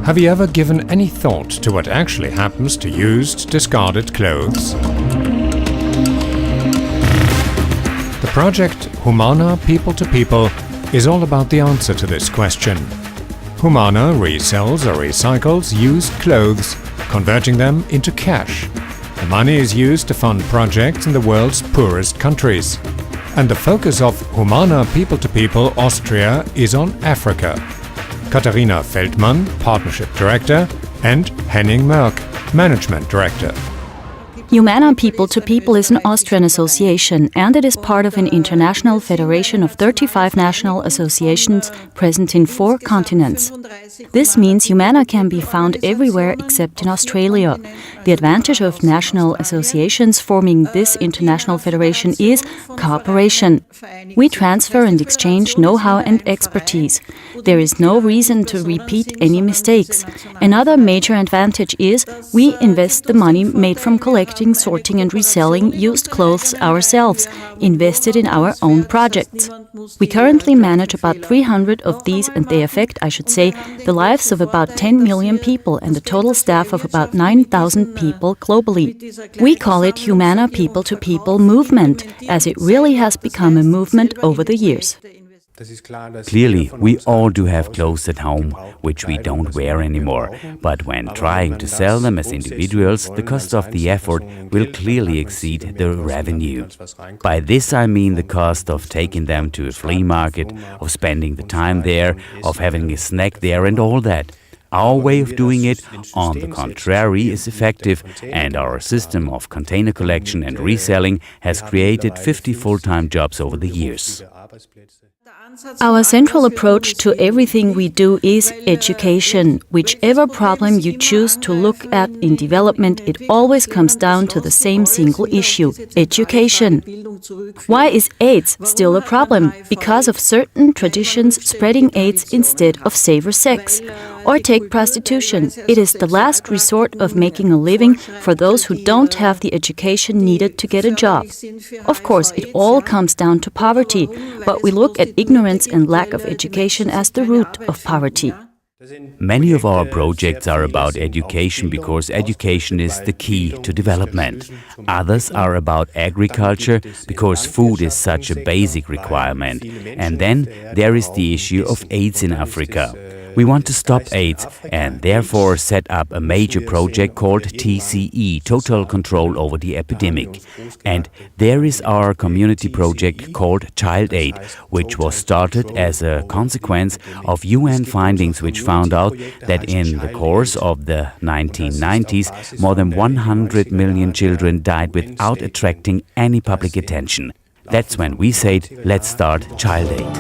Have you ever given any thought to what actually happens to used, discarded clothes? The project Humana People is all about the answer to this question. Humana resells or recycles used clothes, converting them into cash. The money is used to fund projects in the world's poorest countries. And the focus of Humana People Austria is on Africa. Katharina Feldmann, Partnership Director, and Henning Mörk, Management Director. Humana People is an Austrian association, and it is part of an international federation of 35 national associations present in 4 continents. This means Humana can be found everywhere except in Australia. The advantage of national associations forming this international federation is cooperation. We transfer and exchange know-how and expertise. There is no reason to repeat any mistakes. Another major advantage is we invest the money made from collecting, sorting and reselling used clothes ourselves, invested in our own projects. We currently manage about 300 of these, and they affect, I should say, the lives of about 10 million people and a total staff of about 9,000 people globally. We call it Humana People movement, as it really has become a movement over the years. Clearly, we all do have clothes at home, which we don't wear anymore. But when trying to sell them as individuals, the cost of the effort will clearly exceed the revenue. By this I mean the cost of taking them to a flea market, of spending the time there, of having a snack there and all that. Our way of doing it, on the contrary, is effective, and our system of container collection and reselling has created 50 full-time jobs over the years. Our central approach to everything we do is education. Whichever problem you choose to look at in development, it always comes down to the same single issue: education. Why is AIDS still a problem? Because of certain traditions spreading AIDS instead of safer sex. Or take prostitution. It is the last resort of making a living for those who don't have the education needed to get a job. Of course, it all comes down to poverty, but we look at ignorance and lack of education as the root of poverty. Many of our projects are about education because education is the key to development. Others are about agriculture because food is such a basic requirement. And then there is the issue of AIDS in Africa. We want to stop AIDS and therefore set up a major project called TCE, Total Control Over the Epidemic. And there is our community project called Child Aid, which was started as a consequence of UN findings which found out that in the course of the 1990s, more than 100 million children died without attracting any public attention. That's when we said, let's start Child Aid.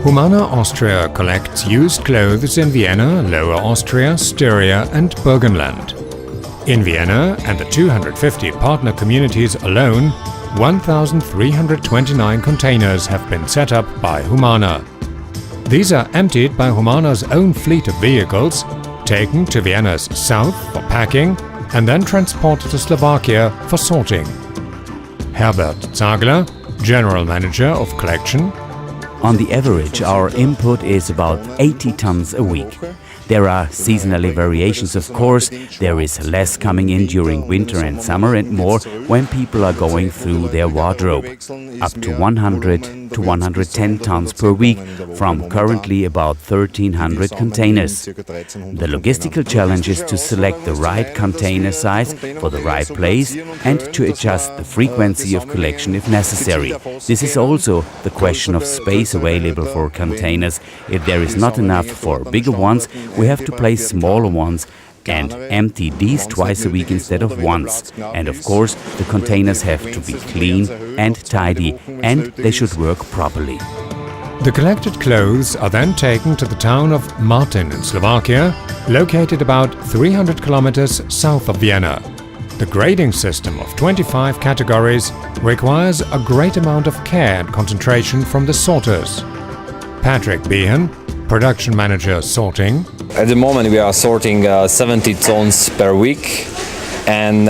Humana Austria collects used clothes in Vienna, Lower Austria, Styria and Burgenland. In Vienna and the 250 partner communities alone, 1,329 containers have been set up by Humana. These are emptied by Humana's own fleet of vehicles, taken to Vienna's south for packing and then transported to Slovakia for sorting. Herbert Zagler, General Manager of Collection. On the average, our input is about 80 tons a week. There are seasonally variations, of course. There is less coming in during winter and summer and more when people are going through their wardrobe. Up to 100 to 110 tons per week from currently about 1,300 containers. The logistical challenge is to select the right container size for the right place and to adjust the frequency of collection if necessary. This is also the question of space available for containers. If there is not enough for bigger ones, we have to place smaller ones and empty these twice a week instead of once. And of course, the containers have to be clean and tidy, and they should work properly. The collected clothes are then taken to the town of Martin in Slovakia, located about 300 kilometers south of Vienna. The grading system of 25 categories requires a great amount of care and concentration from the sorters. Patrick Behan, Production Manager Sorting. At the moment we are sorting 70 tons per week. and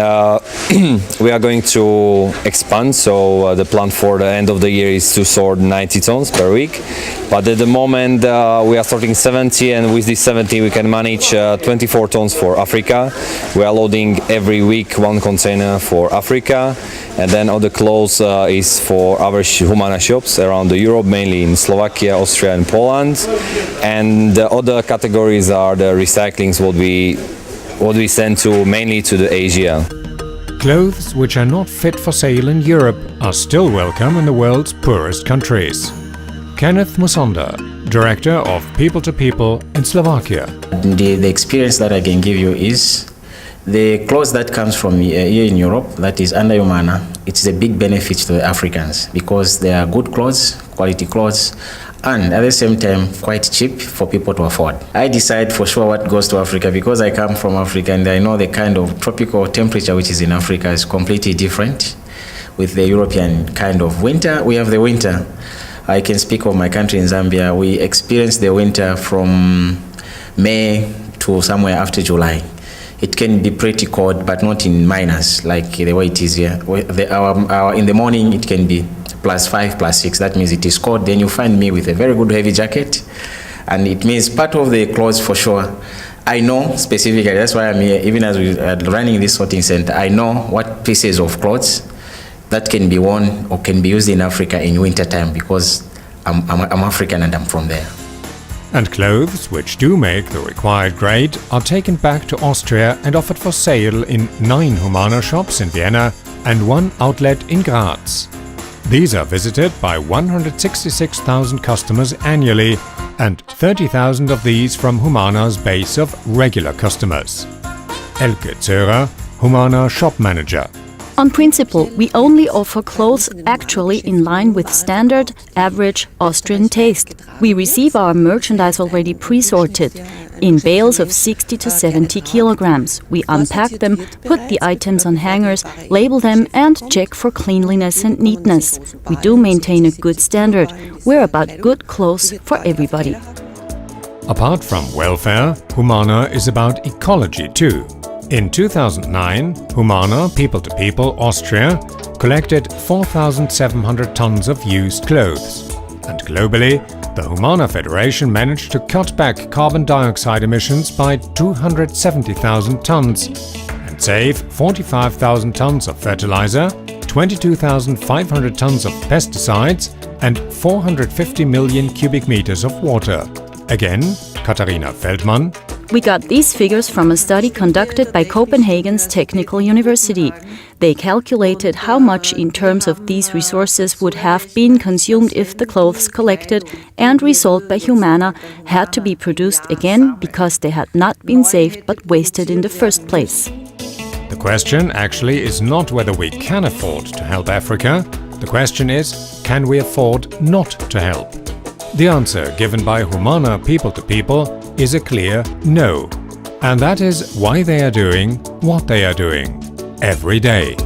we are going to expand. So the plan for the end of the year is to sort 90 tons per week. But at the moment we are sorting 70, and with this 70 we can manage 24 tons for Africa. We are loading every week one container for Africa, and then all the clothes is for our Humana shops around Europe, mainly in Slovakia, Austria and Poland. And the other categories are the recyclings, what we send to mainly to the Asia. Clothes which are not fit for sale in Europe are still welcome in the world's poorest countries. Kenneth Musonda, Director of People to People in Slovakia. The experience that I can give you is the clothes that comes from here in Europe, that is under Humana, it's a big benefit to the Africans because they are good clothes, quality clothes, and at the same time quite cheap for people to afford. I decide for sure what goes to Africa because I come from Africa and I know the kind of tropical temperature which is in Africa is completely different with the European kind of winter. We have the winter. I can speak of my country in Zambia. We experience the winter from May to somewhere after July. It can be pretty cold, but not in minus like the way it is here. In the morning it can be +5, +6. That means it is cold. Then you find me with a very good heavy jacket, and it means part of the clothes for sure. I know specifically. That's why I'm here. Even as we are running this sorting center, I know what pieces of clothes that can be worn or can be used in Africa in winter time because I'm African and I'm from there. And clothes which do make the required grade are taken back to Austria and offered for sale in 9 Humana shops in Vienna and 1 outlet in Graz. These are visited by 166,000 customers annually, and 30,000 of these from Humana's base of regular customers. Elke Zörer, Humana shop manager. On principle, we only offer clothes actually in line with standard, average Austrian taste. We receive our merchandise already pre-sorted in bales of 60 to 70 kilograms. We unpack them, put the items on hangers, label them and check for cleanliness and neatness. We do maintain a good standard. We're about good clothes for everybody. Apart from welfare, Humana is about ecology too. In 2009, Humana People to People Austria collected 4,700 tons of used clothes. And globally, the Humana Federation managed to cut back carbon dioxide emissions by 270,000 tons and save 45,000 tons of fertilizer, 22,500 tons of pesticides and 450 million cubic meters of water. Again, Katharina Feldmann. We got these figures from a study conducted by Copenhagen's Technical University. They calculated how much in terms of these resources would have been consumed if the clothes collected and resold by Humana had to be produced again because they had not been saved but wasted in the first place. The question actually is not whether we can afford to help Africa. The question is, can we afford not to help? The answer given by Humana People to People is a clear no. And that is why they are doing what they are doing every day.